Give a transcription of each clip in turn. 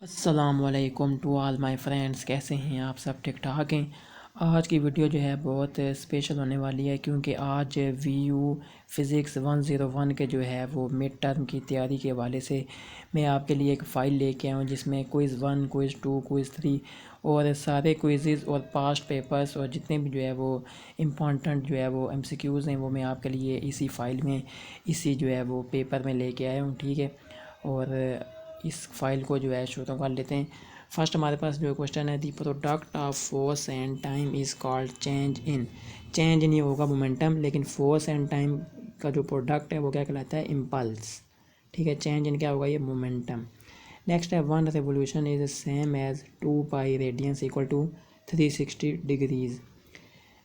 अस्सलामुअलैकुम to all my friends. कैसे हैं आप सब? ठीक ठाक हैं। आज की वीडियो जो है बहुत स्पेशल होने वाली है क्योंकि आज वीयू फ़िज़िक्स 101 के जो है वो मिड टर्म की तैयारी के हवाले से मैं आपके लिए एक फ़ाइल लेके आया हूँ जिसमें क्विज़ 1, क्विज़ 2, क्विज़ 3 और सारे क्विज़ेस और पास्ट पेपर्स और जितने भी जो है वो इम्पॉर्टेंट जो है वो एमसीक्यूज़ हैं वो मैं आपके लिए इसी फ़ाइल में इसी जो है वो पेपर में लेके आया हूँ। ठीक है, और इस फाइल को जो है शुरू कर लेते हैं। फर्स्ट हमारे पास जो क्वेश्चन है, the product of force and time is called change in. Change in ये होगा मोमेंटम, लेकिन फोर्स एंड टाइम का जो प्रोडक्ट है वो क्या कहलाता है? इम्पल्स। ठीक है, चेंज इन क्या होगा? ये मोमेंटम। नेक्स्ट है, one revolution is same as 2 pi radians equal to 360 degrees.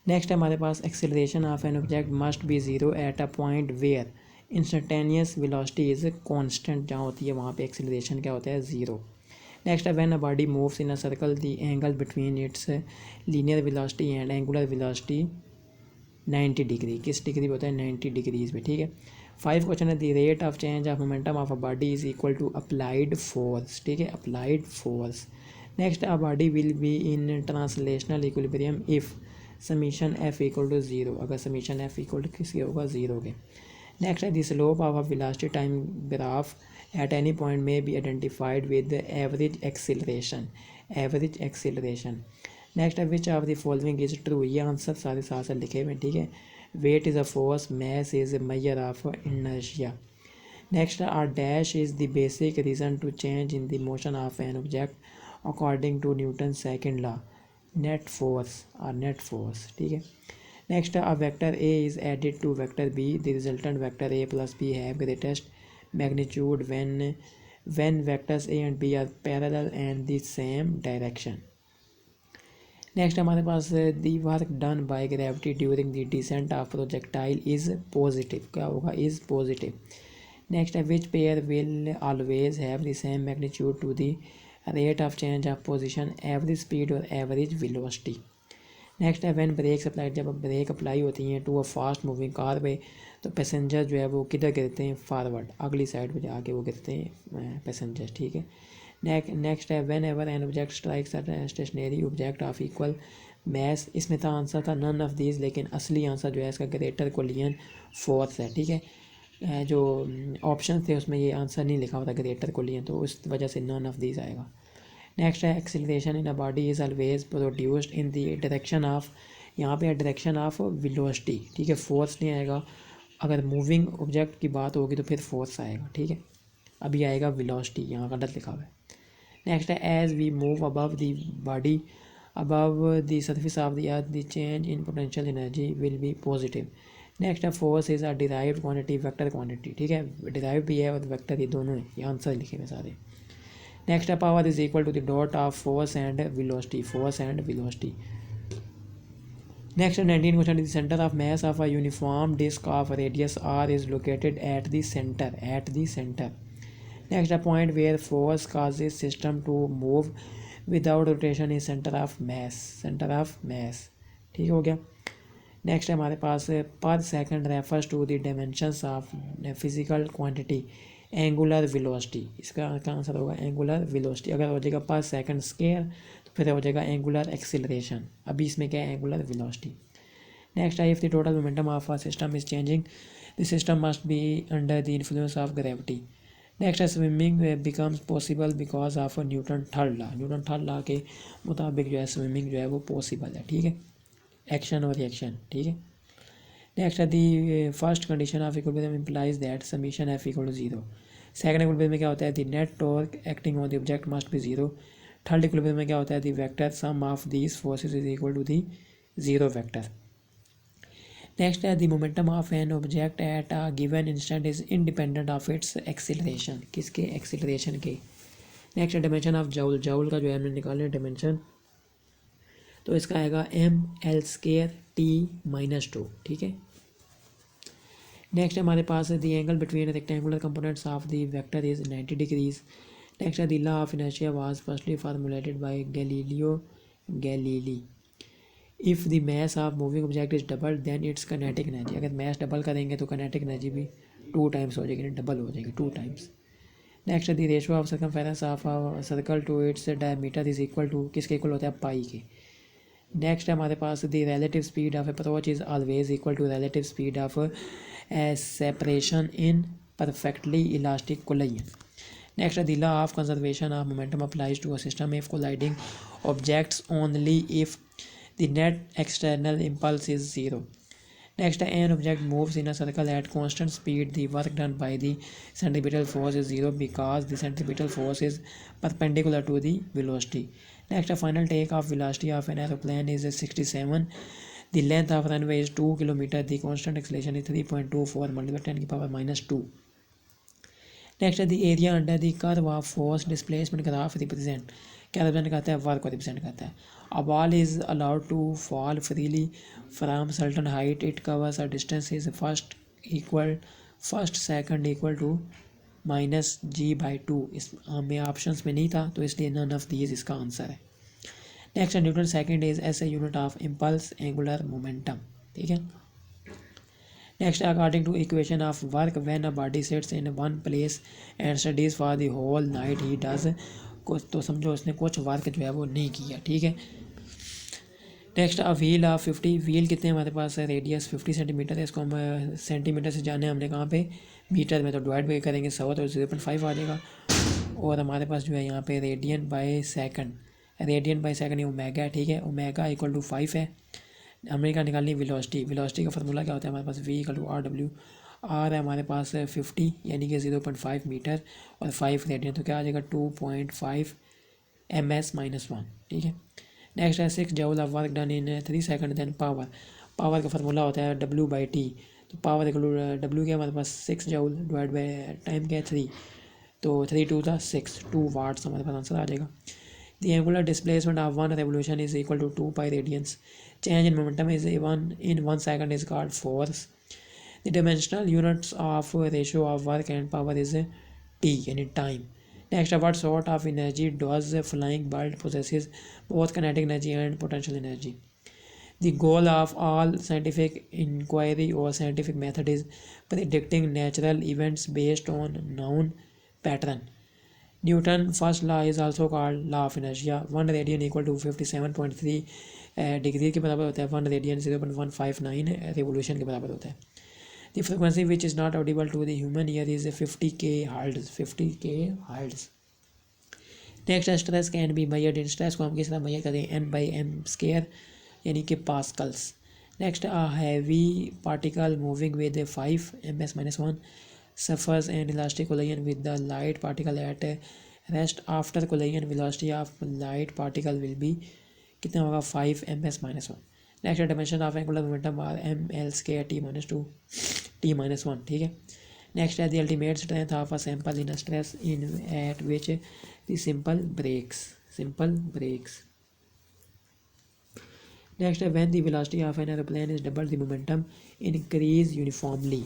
Next है हमारे पास, acceleration of an object must be zero at a point where instantaneous velocity is constant. जहाँ होती है वहाँ पे एक्सेलरेशन क्या होता है? ज़ीरो। नेक्स्ट है, when a body moves in a circle the angle between its linear velocity and angular velocity 90 degree. किस डिग्री होता है? 90 डिग्रीज में। ठीक है। 5 क्वेश्चन है, the rate of change of momentum of a body is equal to applied force. ठीक है, applied force. Next, a body will be in translational equilibrium if summation F equal to zero. अगर summation F equal to किसके होगा? Zero के। Next है, the slope of a velocity time graph at any point में be identified with average acceleration. Average acceleration. Next है, which of the following is true. ये answer सारे साथ साथ लिखे हुए हैं। ठीक है। Weight is a force, mass is a measure of inertia. Next, R dash is the basic reason to change in the motion of an object according to Newton second law. Net force और net force. ठीक है। Next, a vector A is added to vector B. The resultant vector A plus B have greatest magnitude when vectors A and B are parallel and the same direction. Next हमारे पास, the work done by gravity during the descent of projectile is positive. क्या होगा? Is positive. Next है, which pair will always have the same magnitude to the rate of change of position, average speed और average velocity. Next है, when brakes apply, जब brake apply होती हैं to a fast moving car पे तो passenger जो है वो किधर गिरते हैं? फॉरवर्ड, अगली साइड पे जाके वो गिरते हैं पैसेंजर। ठीक है। नेक्स्ट है, whenever an object strikes at stationary object of equal mass. इसमें था आंसर था नन ऑफ दीज, लेकिन असली आंसर जो है इसका ग्रेटर कोलियन फोर्स है। ठीक है। जो ऑप्शन थे उसमें ये आंसर नहीं लिखा हुआ था ग्रेटर कोलियन, तो उस वजह से नन ऑफ दीज आएगा। नेक्स्ट है, acceleration in a body is always produced in the direction of, यहाँ पे डायरेक्शन ऑफ वेलोसिटी। ठीक है, फोर्स नहीं आएगा। अगर मूविंग ऑब्जेक्ट की बात होगी तो फिर फोर्स आएगा। ठीक है, अभी आएगा वेलोसिटी, यहाँ गलत लिखा हुआ है। नेक्स्ट है, as we move above the body above the surface of the earth the change in potential energy will be positive. Next है, force is a derived quantity vector quantity. ठीक है, डिराइव्ड भी है और वेक्टर, ये दोनों हैं। ये आंसर लिखे हुए सारे। नेक्स्ट है, power is equal to the dot of force and velocity. Force and velocity. Next 19 question, the centre of mass of a uniform disc of radius R is located at the centre. At the centre. Next a point where force causes system to move without rotation is centre of mass. Centre of mass. ठीक हो गया। Next है हमारे पास, per second refers to the dimensions of physical quantity angular velocity. इसका answer होगा angular velocity. अगर हो जाएगा पर सेकंड स्क्वायर तो फिर हो जाएगा एंगुलर एक्सिलरेशन। अभी इसमें क्या है? Angular velocity. नेक्स्ट है, if the total momentum of a system is changing the system must be under the influence of gravity. Next है, swimming becomes possible because of Newton third law. Newton third law के मुताबिक जो है swimming जो है वो possible है। ठीक है, एक्शन और रिएक्शन। ठीक है। नेक्स्ट है, the first condition of equilibrium implies that summation F equal to zero. Second equilibrium में क्या होता है? The net torque acting on the object must be zero. Third equilibrium में क्या होता है? The vector sum of these forces is equal to the zero vector. Next है, the momentum of an object at a given instant is independent of its acceleration. किसके? Acceleration के। Next है, dimension of joule. Joule का जो है हमने निकाले dimension, तो इसका आएगा mL²T-2। ठीक है। नेक्स्ट हमारे पास, the angle between rectangular components of the vector is 90 degrees. Next है, the law of inertia was firstly formulated by Galileo Galilei. If the mass of moving object is double then its kinetic energy. अगर mass double करेंगे तो kinetic energy भी 2 times हो जाएगी, double हो जाएगी 2 times. Next the ratio of circumference of circle to its diameter is equal to, किसके इक्वल होता है, पाई के। नेक्स्ट है हमारे पास the relative speed of approach is always equal to relative speed of separation in perfectly elastic collision. Next the law of conservation of momentum applies to a system if colliding objects only if the net external impulse is zero. Next, an object moves in a circle at constant speed. The work done by the centripetal force is zero because the centripetal force is perpendicular to the velocity. Next, a final takeoff velocity of an aeroplane is 67. The length of runway is 2 km. The constant acceleration is 3.24 multiplied by 10 to the power minus 2. Next है the area under the curve of force displacement graph represent, क्या represent करता है, work को represent करता है। A ball is allowed to fall freely from certain height, it covers a distance is first second equal to -g/2। इस हमें options में नहीं था तो इसलिए नन ऑफ दीज इसका आंसर है। Next Newton second is as a unit of impulse angular momentum, ठीक है। Next, according to equation of work, when a body sits in one place and studies for the whole night, he does कुछ, तो समझो उसने कुछ work जो है वो नहीं किया, ठीक है। Next a wheel of 50, wheel कितने हमारे पास है, रेडियस 50 सेंटीमीटर है। इसको हम सेंटीमीटर से जाने हमने कहाँ पे, मीटर में, तो डिवाइड भी करेंगे 100 तो 0.5 आ जाएगा। और हमारे पास जो है यहाँ पे रेडियन बाई सेकंड ये ओमेगा है, ठीक है। ओमेगा इक्वल टू 5 है। हमने क्या निकालनी है, वेलोसिटी का फार्मूला क्या होता है हमारे पास, v equal to RW। R है हमारे पास 50 यानी कि 0.5 मीटर और 5 रेडियन, तो क्या आ जाएगा 2.5 ms-1, ठीक है। नेक्स्ट है 6 joule of work done in 3 second. Then power का फार्मूला होता है W/T, तो पावर इक्वल टू W क्या हमारे पास 6 जूल डिवाइड बाई टाइम क्या है 3, तो 3 2 था 6, 2 वाट्स हमारे पास आंसर आ जाएगा। The angular displacement of one revolution is equal to 2 pi radians. Change in momentum is in 1 second is called force. The dimensional units of ratio of work and power is T, yani time. Next, what sort of energy does a flying bird possesses, both kinetic energy and potential energy? The goal of all scientific inquiry or scientific method is predicting natural events based on known pattern. Newton first law is also called law of inertia. 1 radian equal to 57.3 degree के बराबर होता है। 1 radian 0.159 revolution के बराबर होता है। The frequency which is not audible to the human ear is 50k hertz. Next, stress can be measured in, stress को हम किस तरह मेजर करते हैं, n/m² यानी कि pascals. Next, a heavy particle moving with 5 ms-1 suffers an elastic collision with the light particle at rest. After collision, velocity of light particle will be कितना होगा 5 ms-1। Next dimension of angular momentum are ml² t-2 t-1, ठीक है। Next है the ultimate strength of a sample in a stress in at which the simple breaks. Next, when the velocity of an aeroplane is double, the momentum increase uniformly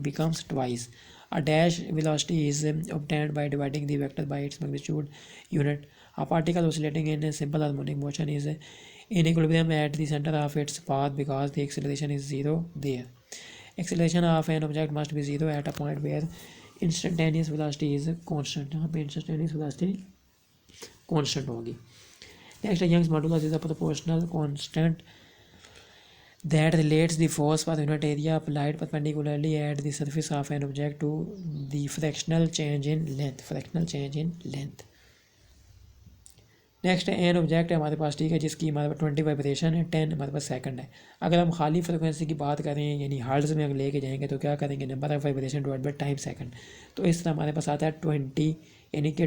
becomes twice. A dash velocity is obtained by dividing the vector by its magnitude unit. A particle oscillating in a simple harmonic motion is in equilibrium at the center of its path because the acceleration is zero there. Acceleration of an object must be zero at a point where instantaneous velocity is constant. यहाँ पे instantaneous velocity constant होगी। Next, Young's modulus is a proportional constant that relates the force per unit area applied perpendicularly at the surface of an object to the fractional change in length. Next an object है हमारे पास, ठीक है, जिसकी हमारे पास 20 vibration है, 10 हमारे पास second है। अगर हम खाली फ्रिक्वेंसी की बात करें यानी हर्ट्ज में अगर लेके जाएंगे तो क्या करेंगे, number of vibration divide by time second, तो इस तरह हमारे पास आता है 20 यानी कि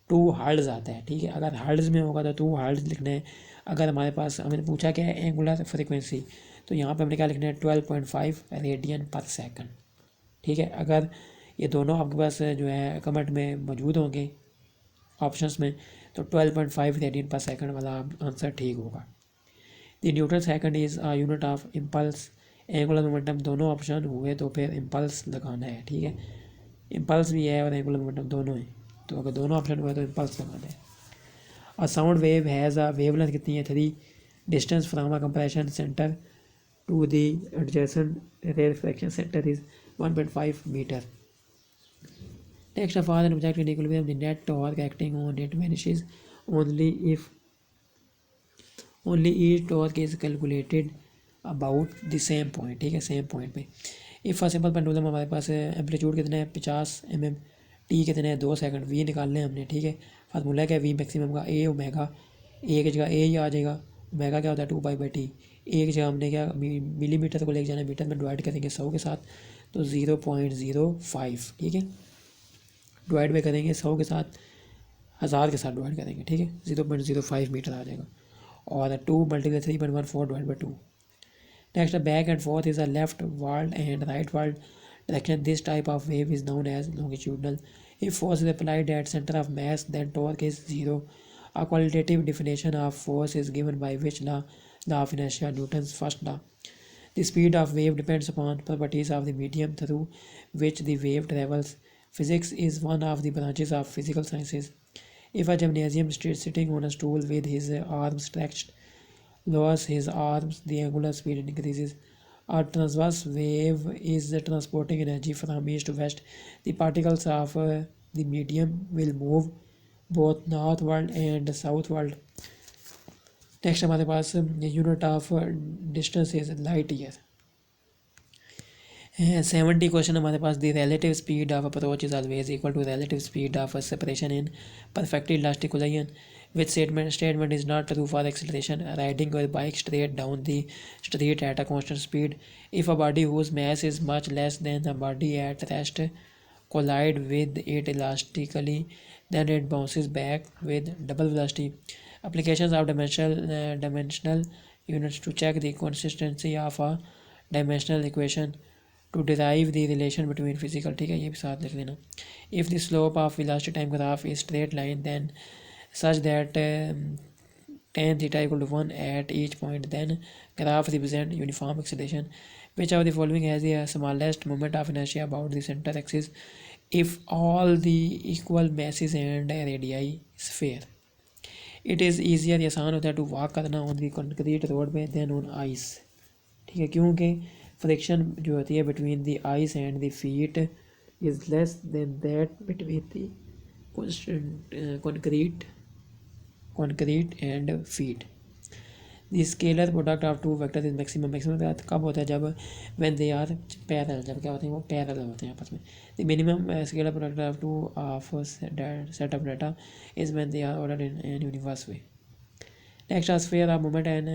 2 हर्ट्ज आता है, ठीक है। अगर हर्ट्ज में होगा तो 2 हर्ट्ज लिखना है। अगर हमारे पास हमने पूछा क्या है एंगुलर फ्रिक्वेंसी, तो यहाँ पे हमने क्या लिखना है 12.5 रेडियन पर सेकंड, ठीक है। अगर ये दोनों आपके पास जो है कमेंट में मौजूद होंगे ऑप्शंस में, तो 12.5 रेडियन पर सेकंड वाला आंसर ठीक होगा। The Newton second is a unit of impulse angular momentum, दोनों ऑप्शन हुए तो फिर इम्पल्स लगाना है, ठीक है। इम्पल्स भी है और एंगुलर मोमेंटम दोनों है, तो अगर दोनों ऑप्शन हुए तो इम्पल्स लगाना है। A sound wave has a wavelength कितनी है 3, distance from a compression centre to the adjacent rarefaction centre is 1.5 metre. Next, a for an object in equilibrium, the net torque acting on it vanishes only if only each torque is calculated about the same point. ठीक है, same point पे. If a simple pendulum हमारे पास amplitude कितना है 50 mm, T कितने हैं 2 second, we निकालने हैं हमने. ठीक है, फार्मूला क्या है वी मैक्सिमम का ए ओमेगा, ए की जगह ए ही आ जाएगा, ओमेगा क्या होता है 2 पाई/टी. ए की जगह हमने क्या मिलीमीटर को लेकर जाना है, मीटर में डिवाइड करेंगे 100 के साथ तो 0.05. ठीक है, डिवाइड में करेंगे 100 के साथ, 1000 के साथ डिवाइड करेंगे. ठीक है, 0.05 मीटर आ जाएगा. और 2 × 3.14 divide by 2. Next, back and forth is a leftward and rightward direction. This type of wave is known as longitudinal. If force is applied at center of mass, then torque is zero. A qualitative definition of force is given by which law? Law of inertia, Newton's first law. The speed of wave depends upon properties of the medium through which the wave travels. Physics is one of the branches of physical sciences. If a gymnasium sitting on a stool with his arms stretched lowers his arms, the angular speed increases. A transverse wave is transporting energy from east to west. The particles of the medium will move both northward and southward. Next हमारे पास unit of distance is light year. 70 question हमारे पास. The relative speed of approach is always equal to relative speed of separation in perfectly elastic collision. Which statement is not true for acceleration? Riding your bike straight down the street at a constant speed. If a body whose mass is much less than a body at rest collide with it elastically, then it bounces back with double velocity. Applications of dimensional units to check the consistency of a dimensional equation. To derive the relation between physical. ठीक है, ये भी साथ लिख देना. If the slope of velocity time graph is straight line then such that tan theta equal to 1 at each point, then graph represent uniform acceleration. Which of the following has the smallest moment of inertia about the center axis if all the equal masses and radii sphere? It is easier, ये आसान होता है to walk करना on the concrete road पे than on ice. ठीक है, क्योंकि friction जो होती है between the ice and the feet is less than that between the concrete and feet. The scalar product of two vector is maximum. Maximum कब होता है? जब व्हेन दे आर पैरेलल. जब क्या होते हैं? वो पैरेलल होते हैं आपस में. The minimum scalar product of two of set of data is when they are ordered in an universe way. Next, a sphere of moment on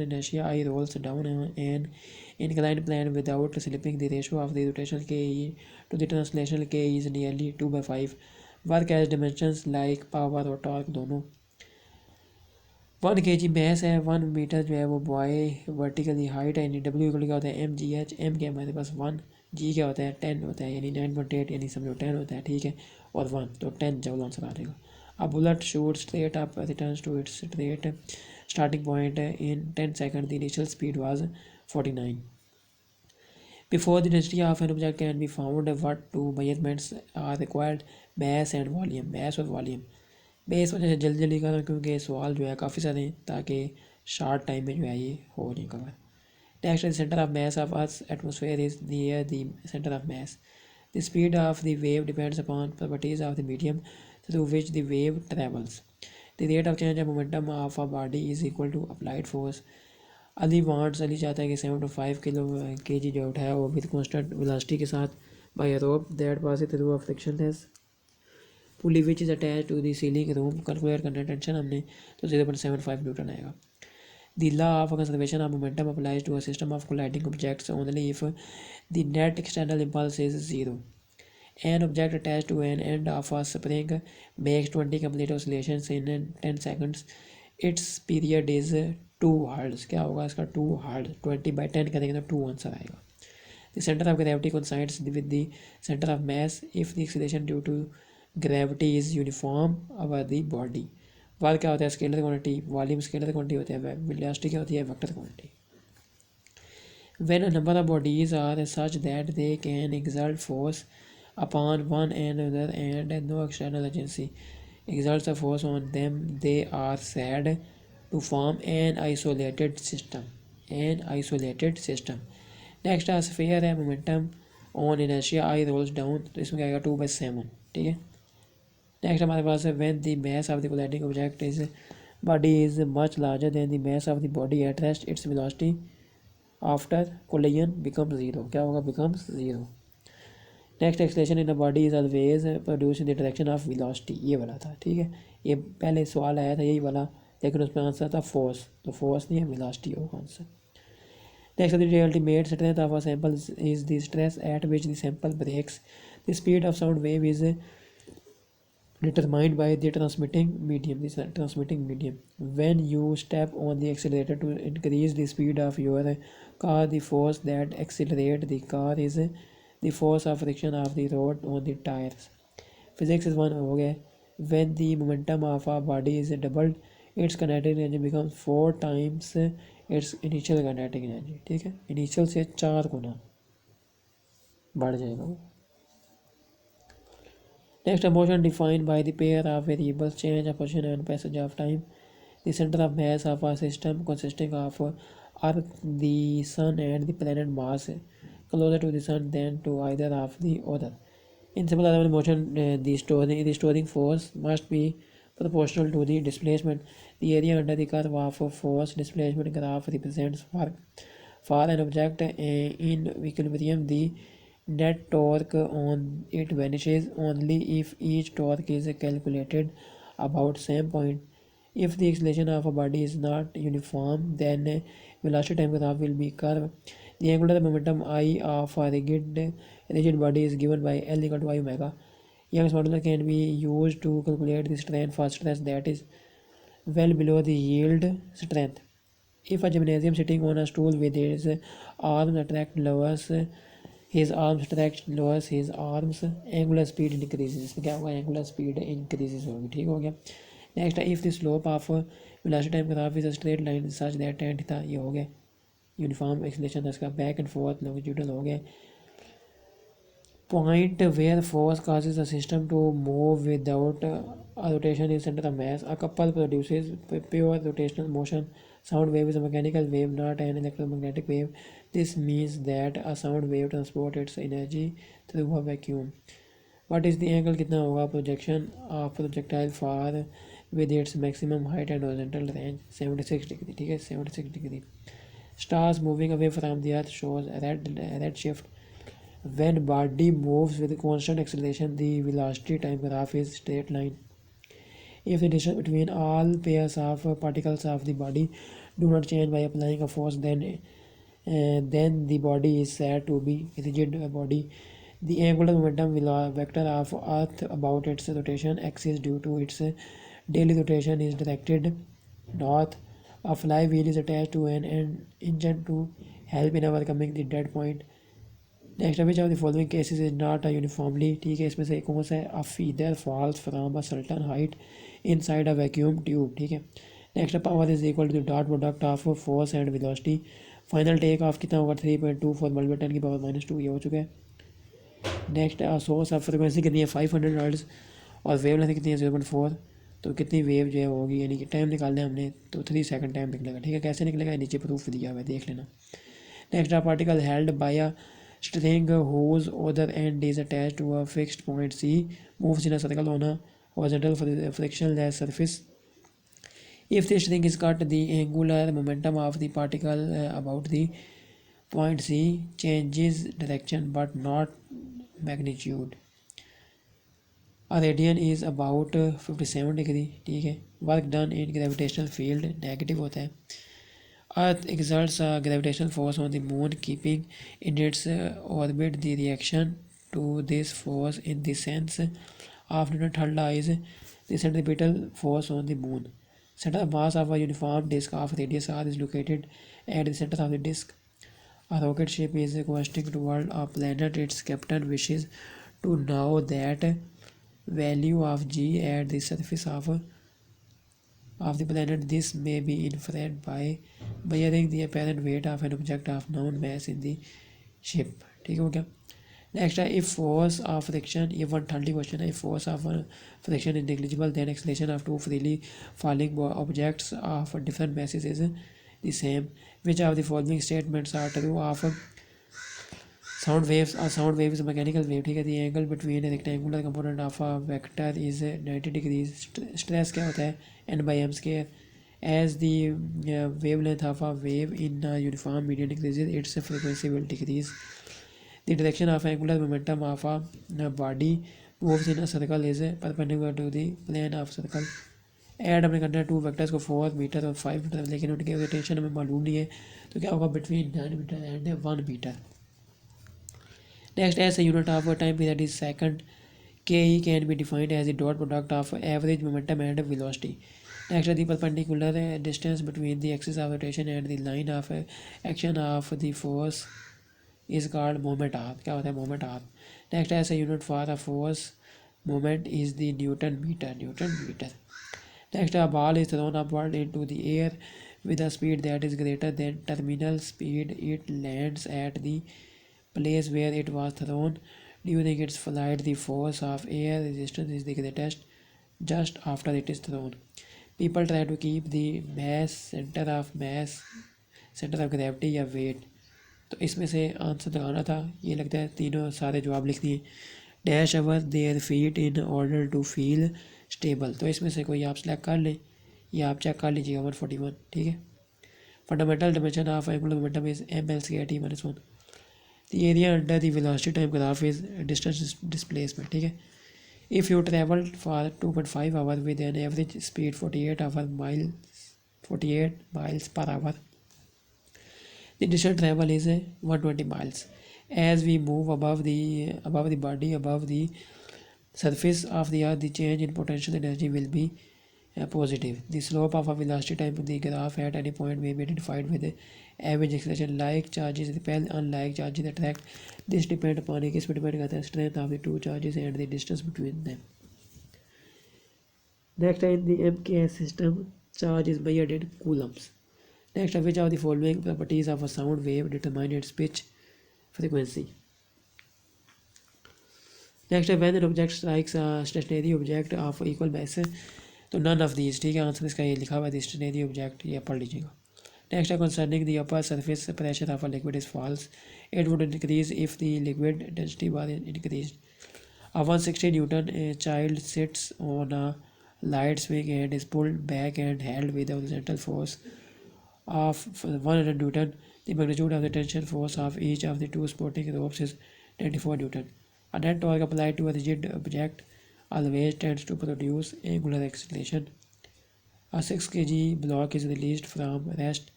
inertia I rolls down an inclined plane without slipping. The ratio of the rotational ke to the translational k is nearly 2/5. Work has dimensions like power और torque दोनों. 1 kg mass है, 1 metre जो है वो boy vertically height है, यानी W equal क्या होता है mgh. m क्या हमारे पास 1, g क्या होता है 10 होता है, यानी 9.8 यानी समझो 10 होता है. ठीक है, और 1 तो 10 जब आंसर आ जाएगा. A bullet shoots straight up, returns to its straight starting point in 10 seconds. The initial speed was 49. Before the density of an object can be found, what two measurements are required? Mass and volume. Mass और volume. मैं इस वजह से जल्दी जल्दी कर रहा हूँ क्योंकि सवाल जो है काफ़ी सारे हैं, ताकि शार्ट टाइम में जो है ये हो नहीं cover. Next, the center of mass of Earth's atmosphere is near the center of mass. The speed of the wave depends upon properties of the medium through which the wave travels. The rate of change of momentum of a body is equal to applied force. Ali चाहता है कि 75 kg जो उठाया वो with constant velocity के साथ by a rope that passes through a frictionless pulley which is attached to the ceiling room. Calculate current tension हमने तो 0.75 न्यूटन आएगा. The law of conservation of momentum applies to a system of colliding objects only if the net external impulse is zero. An object attached to an end of a spring makes 20 complete oscillations in 10 seconds. Its period is 2 hertz. क्या होगा इसका? 2 hertz. 20/10 करेंगे तो 2 answer आएगा. The center of gravity coincides with the center of mass if the acceleration due to gravity is uniform over the body. Work क्या होता है? Scalar quantity. Volume scalar quantity होता है. वेलोसिटी क्या होती है? Vector quantity. When a number of bodies are such that they can exert force upon one another and no external agency exerts a force on them, they are said to form an isolated system. Next, a sphere है, momentum on inertia I rolls down, तो इसमें क्या आएगा 2/7. ठीक है। Next हमारे पास है when the mass of the colliding object is body is much larger than the mass of the body at rest its velocity after collision becomes zero. क्या होगा? Becomes zero. Next acceleration in a body is always produce in the direction of velocity, ये वाला था, ठीक है। ये पहले सवाल आया था यही वाला, लेकिन उसमें आंसर था फोर्स, तो फोर्स नहीं है, वेलोसिटी होगा answer. Next the ultimate strength of a sample is the stress at which the sample breaks. The speed of sound wave is determined by the transmitting medium. When you step on the accelerator to increase the speed of your car, the force that accelerates the car is the force of friction of the road on the tires. Physics is one हो गया। When the momentum of a body is doubled, its kinetic energy becomes 4 times its initial kinetic energy, ठीक है। Initial से 4 गुना बढ़ जाएगा वो। Next, a motion defined by the pair of variables change of position and passage of time. The center of mass of a system consisting of Earth, the Sun, and the planet Mars closer to the Sun than to either of the other. In simple harmonic motion, the storing force must be proportional to the displacement. The area under the curve of force displacement graph represents for an object in equilibrium. The net torque on it vanishes only if each torque is calculated about same point. If the acceleration of a body is not uniform, then velocity time graph will be curve. The angular momentum I of a rigid body is given by L equal to I omega. Young's model can be used to calculate the strength for stress that is well below the yield strength. If a gymnasium sitting on a stool with his arms attract lowers his arms, angular speed increases। इसमें क्या होगा? Angular speed increases होगी, ठीक हो गया। Next है if the slope of velocity time graph is a straight line such that tan theta, ये हो गया। यूनिफॉर्म एक्सेलरेशन इसका बैक एंड फोर्थ लॉन्गिट्यूडल हो गया। Point where force causes a system to move without a rotation is center of mass. A couple produces pure rotational motion. Sound wave is a mechanical wave, not an electromagnetic wave. This means that a sound wave transports its energy through a vacuum. What is the angle? कितना होगा? Projection of projectile far with its maximum height and horizontal range 76 degree, ठीक है, 76 degree. Stars moving away from the earth shows a red shift. When body moves with constant acceleration, the velocity time graph is straight line. If the distance between all pairs of particles of the body do not change by applying a force, then the body is said to be a rigid body. The angular momentum vector of Earth about its rotation axis due to its daily rotation is directed north. A flywheel is attached to an engine to help in overcoming the dead point. Next which of the following cases is not a uniformly, ठीक है, इसमें से कौन सा है? A feather falls from a certain height inside a vacuum tube, ठीक है। Next power is equal to the dot product of force and velocity. Final take off कितना होगा? 3.24 मल्टीप्लाई 10 की पावर -2, ये हो चुका है। नेक्स्ट सोर्स ऑफ फ्रिक्वेंसी कितनी है? 500 हर्ट्ज और वेव लेंथ कितनी है? 0.4। तो कितनी वेव जो है होगी, यानी कि टाइम निकालना है हमने, तो 3 सेकंड टाइम निकलेगा, ठीक है। कैसे निकलेगा? नीचे प्रूफ दिया हुआ है, देख लेना। Next particle held by a string whose other end is attached to a fixed point C moves in a circle on a horizontal frictionless surface. If the string is cut, the angular momentum of the particle about the point C changes direction but not magnitude. A radian is about 57 degree, ठीक है। Work done in gravitational field negative होता है। Earth exerts a gravitational force on the moon, keeping in its orbit. The reaction to this force in the sense of Newton's third law is the centripetal force on the moon. Center of mass of a uniform disk of radius r is located at the center of the disk. A rocket ship is coasting toward a planet. Its captain wishes to know that value of g at the surface of the planet. This may be inferred by measuring the apparent weight of an object of known mass in the ship, ठीक हो गया। Next है if force of friction, ये 130 question है। If force of friction is negligible then acceleration of two freely falling objects of different masses is the same. Which of the following statements are true of Sound wave is a mechanical wave, ठीक है. The angle between a rectangular component of a vector is 90 degrees. Stress क्या होता है? N by m square. As the wavelength of a wave in a uniform medium increases, its frequency will decrease. The direction of angular momentum of a body moves in a circle is perpendicular to the plane of circle. Add हमने करना है two vectors को 4 metre और 5 metre, लेकिन उनकी rotation हमें मालूम नहीं है, तो क्या होगा? Between 9 metre and 1 metre. Next, as a unit of time period is second, ke can be defined as the dot product of average momentum and velocity. Next, the perpendicular distance between the axis of rotation and the line of action of the force is called moment r. क्या होता है? moment r. Next, as a unit for a force moment is the Newton meter. Next, a ball is thrown upward into the air with a speed that is greater than terminal speed. It lands at the place where it was thrown. During its flight, the force of air resistance is the greatest just after it is thrown. People try to keep the mass, center of gravity या weight. तो इसमें से answer लगाना था. ये लगता है तीनों सारे जवाब लिख दिए. Dash our there feet in order to feel stable. तो इसमें से कोई आप सेलेक्ट कर लें या आप चेक कर लीजिएगा. 141, ठीक है. Fundamental dimension of angular momentum is mL/t-1. The area under the velocity time graph is distance displacement, ठीक है. If you travel for 2.5 hours with an average speed 48 miles per hour, the distance travel is 120 miles. As we move above the surface of the earth, the change in potential energy will be positive. The slope of a velocity time the graph at any point may be identified with average acceleration. Like charges repel, unlike charges attract. This depends upon किस पे depend करता है? Strength of the two charges and the distance between them. Next, in the MKS system, charge is measured in coulombs. Next, which of the following properties of a sound wave determine its pitch frequency? Next, when an object strikes a stationary object of equal mass, तो none of these, ठीक है. Answer इसका ये लिखा हुआ है, stationary object, ये पढ़ लीजिएगा. Next, concerning the upper surface pressure of a liquid is false. It would increase if the liquid density was increased. A 160 Newton child sits on a light swing and is pulled back and held with a horizontal force of 100 Newton. The magnitude of the tension force of each of the two supporting ropes is 24 Newton. A net torque applied to a rigid object always tends to produce angular acceleration. A 6 kg block is released from rest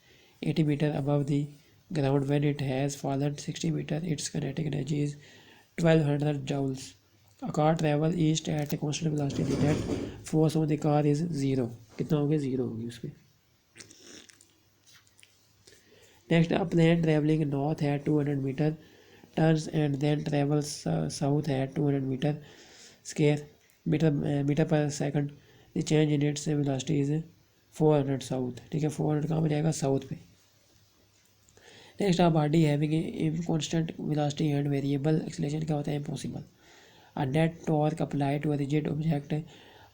80 meter above the ground. When it has fallen 60 meter, its kinetic energy is 1200 joules. A car travels east at a constant velocity. The net force on the car is 0. कितना होगा? 0 होगी उसमें. Next, a plane traveling north at 200 meter turns and then travels south at 200 meter per second. The change in its velocity is 400 south, ठीक है. 400 कहाँ पर जाएगा? South पे. Next, a body having a constant velocity and variable acceleration क्या होता है? Impossible. A net torque applied to a rigid object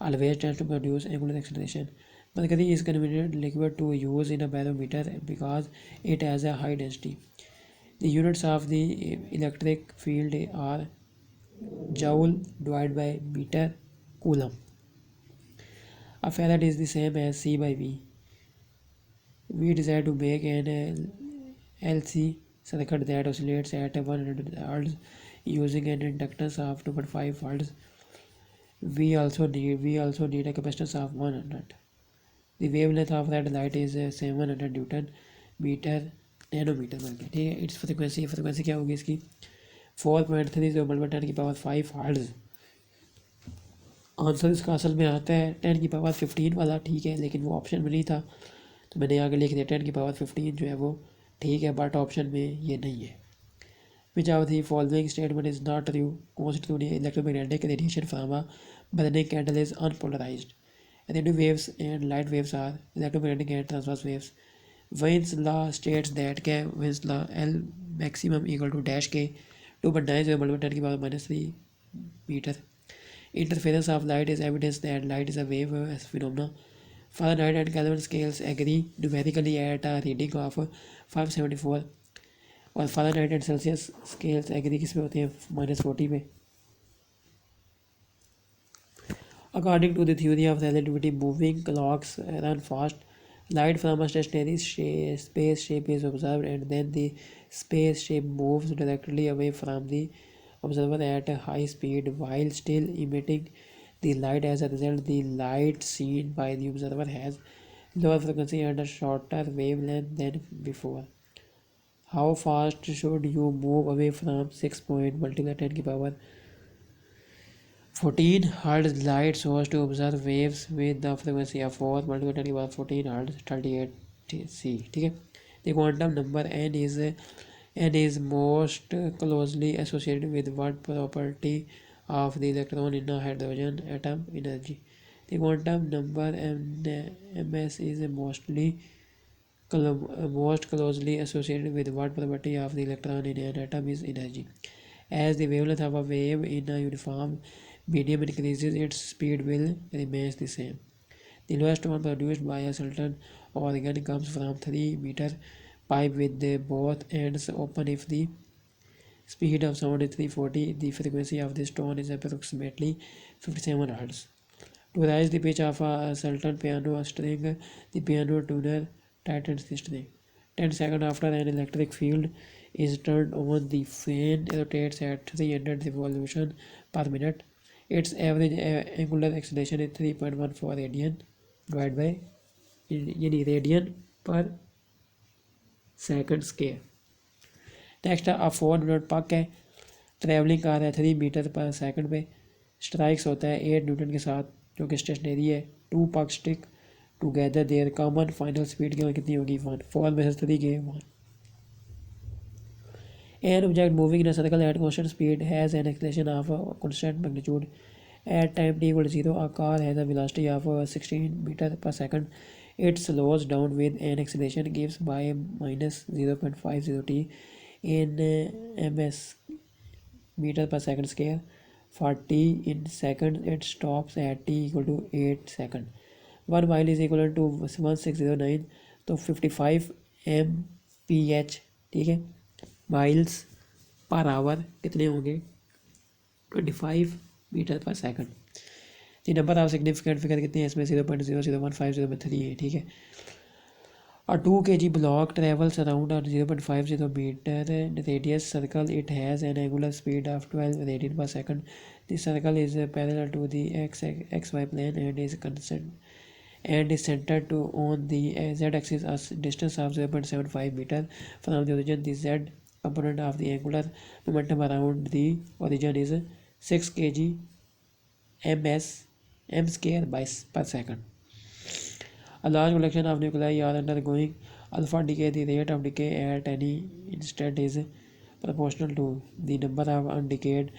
always tends to produce angular acceleration. Mercury is convenient liquid to use in a barometer because it has a high density. The units of the electric field are joule divided by meter coulomb. A Farad is the same as C by V. We desire to make an LC circuit that oscillates at 100 Hz using an inductance of 2.5 volts. We also need a capacitance of 100. The wavelength of red light is 700 Newton meter nanometre बन गया, ठीक है. It's frequency क्या होगी इसकी? 4.30 × 10⁵ hertz. Answer इसका असल में आता है 10⁻15 वाला, ठीक है, लेकिन वो ऑप्शन में नहीं था तो मैंने आगे लिख दिया 10⁻15 जो है वो ठीक है, बट ऑप्शन में ये नहीं है. Which of the following statement is not true? Constituting electromagnetic radiation from a burning candle is unpolarized. Radio waves and light waves are electromagnetic and transverse waves. Wien's law states that Wien's law L maximum equal to dash K 2.90 × 10⁻³ meter. Interference of light is evidence that light is a wave phenomena. Fahrenheit and Kelvin scales agree numerically at a reading of 574. और Fahrenheit and Celsius scales agree किस में होते हैं, -40 पे। According to the theory of relativity, moving clocks run fast. Light from a stationary space shape is observed, and then the space shape moves directly away from the observer at a high speed while still emitting the light. As a result, the light seen by the observer has lower frequency and a shorter wavelength than before. How fast should you move away from 6 point multiplied 10 की power 14 Hz light source to observe waves with the frequency of 4 multiplied 10 की power 14 Hz 38 C, ठीक है। The quantum number n is most closely associated with what property of the electron in a hydrogen atom energy. The quantum number ms is most closely associated with what property of the electron in an atom is energy. As the wavelength of a wave in a uniform medium increases, its speed will remain the same. The lowest one produced by a certain organ comes from 3-meter pipe with both ends open. If the speed of sound is 340, the frequency of this tone is approximately 57 Hz. To raise the pitch of a certain piano string, the piano tuner tightens the string. 10 seconds after an electric field is turned on, the fan rotates at 300 revolutions per minute. Its average angular acceleration is 3.14 radian divided by radian per second square. Next है 4 minute पक है, travelling कर रहा है 3 metre पर second पे, strikes होता है 8 न्यूटन के साथ जो कि स्टेशनरी है। 2 पक stick together their common final speed कितनी होगी 1, 4 में से 3 के 1। An object moving in a circle at constant speed has an acceleration of constant magnitude. At time t equal to 0, a car has a velocity of 16 meters per second. It slows down with an acceleration gives by minus 0.50 t in ms meter per second scale. For t in seconds, it stops at t equal to 8 seconds. 1 mile is equivalent to 1609, तो 55 mph, ठीक है। Miles per hour कितने होंगे 25 metre पर second. The number of significant figure कितने हैं इसमें 0.0015 में 3 है, ठीक है। A 2 kg block travels around a 0.50 meter radius circle. It has an angular speed of 12 radian per second. The circle is parallel to the xy plane and is constant and is centered to on the z-axis a distance of 0.75 meter from the origin. The z component of the angular momentum around the origin is 6 kg m square per second. A large collection of nuclei are undergoing alpha decay. The rate of decay at any instant is proportional to the number of undecayed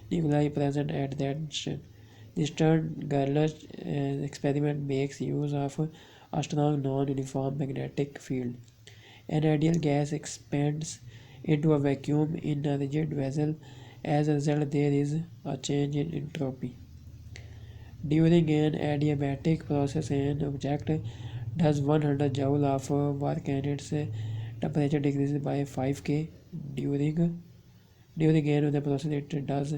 nuclei present at that instant. The Stern-Gerlach experiment makes use of a strong non-uniform magnetic field. An ideal gas expands into a vacuum in a rigid vessel. As a result, there is a change in entropy. During an adiabatic process, an object does 100 joule of work and its temperature decreases by 5 K. During any of the process, it does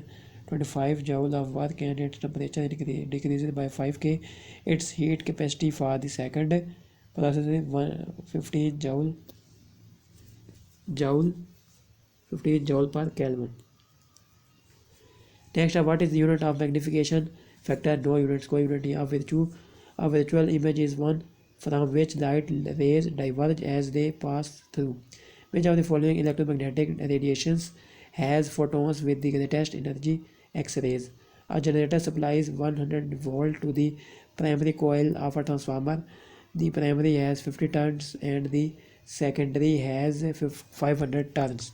25 joule of work and its temperature decreases by 5 K. Its heat capacity for the second process is 15 joule per Kelvin. Next, what is the unit of magnification factor? No units, कोई unit नहीं। A virtual image is one from which light rays diverge as they pass through. Which of the following electromagnetic radiations has photons with the greatest energy? X-rays. A generator supplies 100 volt to the primary coil of a transformer. The primary has 50 turns and the secondary has 500 turns.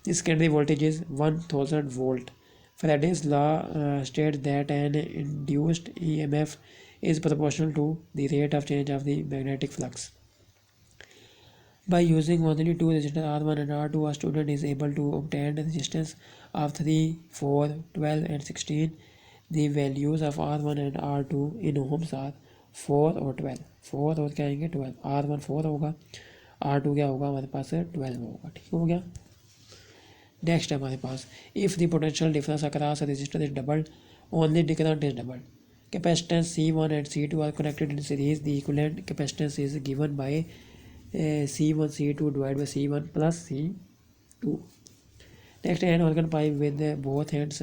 The secondary voltage is 1000 volt. Faraday's law states that an induced EMF is proportional to the rate of change of the magnetic flux. By using only two resistors R1 and R2, a student is able to obtain the resistance of 3, 4, 12 and 16. The values of R1 and R2 in ohms are 4 और 12. 4 और क्या आएंगे 12. R1 4 होगा, R2 क्या होगा हमारे पास 12 होगा। ठीक हो गया। नेक्स्ट है हमारे पास, if the potential difference across resistor is doubled only the current is doubled, capacitance C1 and C2 are connected in series, the equivalent capacitance is given by C1 C2 divided by C1 plus C2. Next, an organ pipe with both ends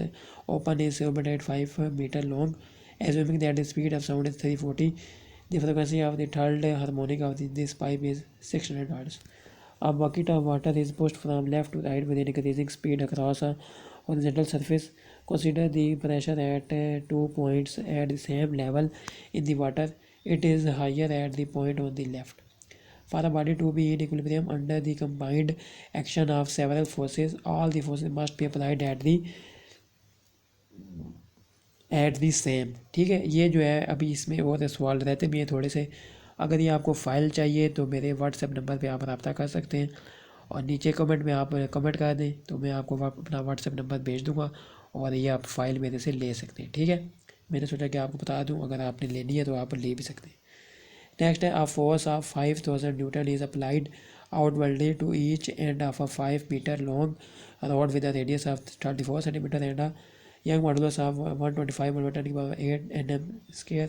open is 0.85 meter long. Assuming that the speed of sound is 340, the frequency of the third harmonic of this pipe is 600 Hz. A bucket of water is pushed from left to right with increasing speed across a horizontal surface. Consider the pressure at 2 points at the same level in the water. It is higher at the point on the left. For a body to be in equilibrium under the combined action of several forces, all the forces must be applied at the same. ठीक है, ये जो है अभी इसमें और सवाल रहते भी हैं थोड़े से। अगर ये आपको फ़ाइल चाहिए तो मेरे व्हाट्सएप नंबर पे आप रब्ता कर सकते हैं, और नीचे कमेंट में आप कमेंट कर दें तो मैं आपको अपना व्हाट्सएप नंबर भेज दूँगा और ये आप फाइल मेरे से ले सकते हैं। ठीक है, मैंने सोचा कि आपको बता दूँ, अगर आपने लेनी है तो आप ले भी सकते हैं। नेक्स्ट है, a force of 5000 Newton is applied outwardly to each end of a 5 meter long rod with a radius of 34 centimeter and a Young modulus of 125/10⁸ nm square.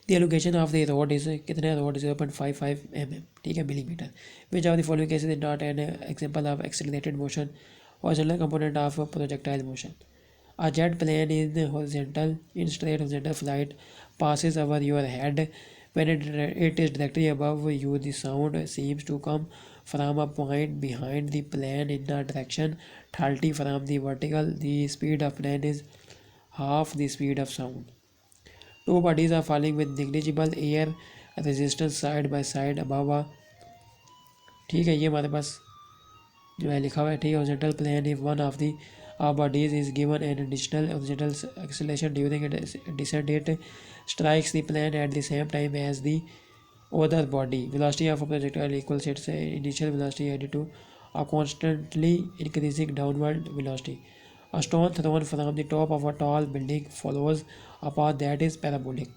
The elongation of the rod is कितने rod 0.55 mm, ठीक है, millimeter. Which of the following cases is not an example of accelerated motion or general component of projectile motion? A jet plane in horizontal in straight horizontal flight passes over your head. When it is directly above you, the sound seems to come from a point behind the plane in a direction 30 from the vertical. The speed of plane is half the speed of sound. Two bodies are falling with negligible air resistance side by side above a, ठीक है, ये हमारे पास जो है लिखा हुआ है। ठीक है, horizontal plane if one of the bodies is given an additional horizontal acceleration during its descent, it strikes the plane at the same time as the other body. Velocity of a projectile equals its initial velocity added to a constantly increasing downward velocity. A stone thrown from the top of a tall building follows a path that is parabolic.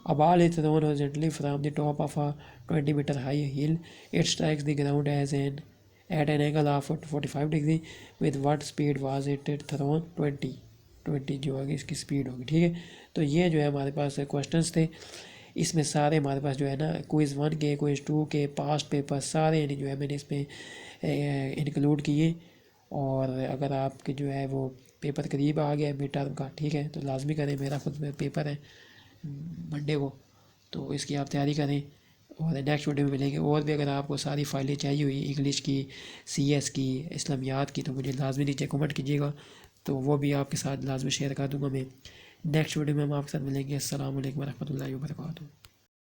A ball is thrown horizontally from the top of a 20-meter high hill. It strikes the ground at an angle of 45 degree. with what speed was it thrown? 20 जो होगी इसकी speed होगी। ठीक है, तो ये जो है हमारे पास क्वेश्चंस थे। इसमें सारे हमारे पास जो है ना क्विज़ 1 के, क्विज़ 2 के, पास्ट पेपर सारे जो है मैंने इसमें इंक्लूड किए। और अगर आपके जो है वो पेपर करीब आ गया मिड टर्म का, ठीक है, तो लाजमी करें। मेरा खुद में पेपर है मंडे को, तो इसकी आप तैयारी करें। और नेक्स्ट वीडियो में मिलेंगे। और भी अगर आपको सारी फाइलें चाहिए हुई इंग्लिश की, CS की, इस्लामियात की, तो मुझे लाजमी नीचे कमेंट कीजिएगा, तो वो भी आपके साथ लाजमी शेयर कर दूँगा मैं। नेक्स्ट वीडियो में हम आपके साथ मिलेंगे। अस्सलाम वालेकुम रहमतुल्लाहि व बरकातुहू।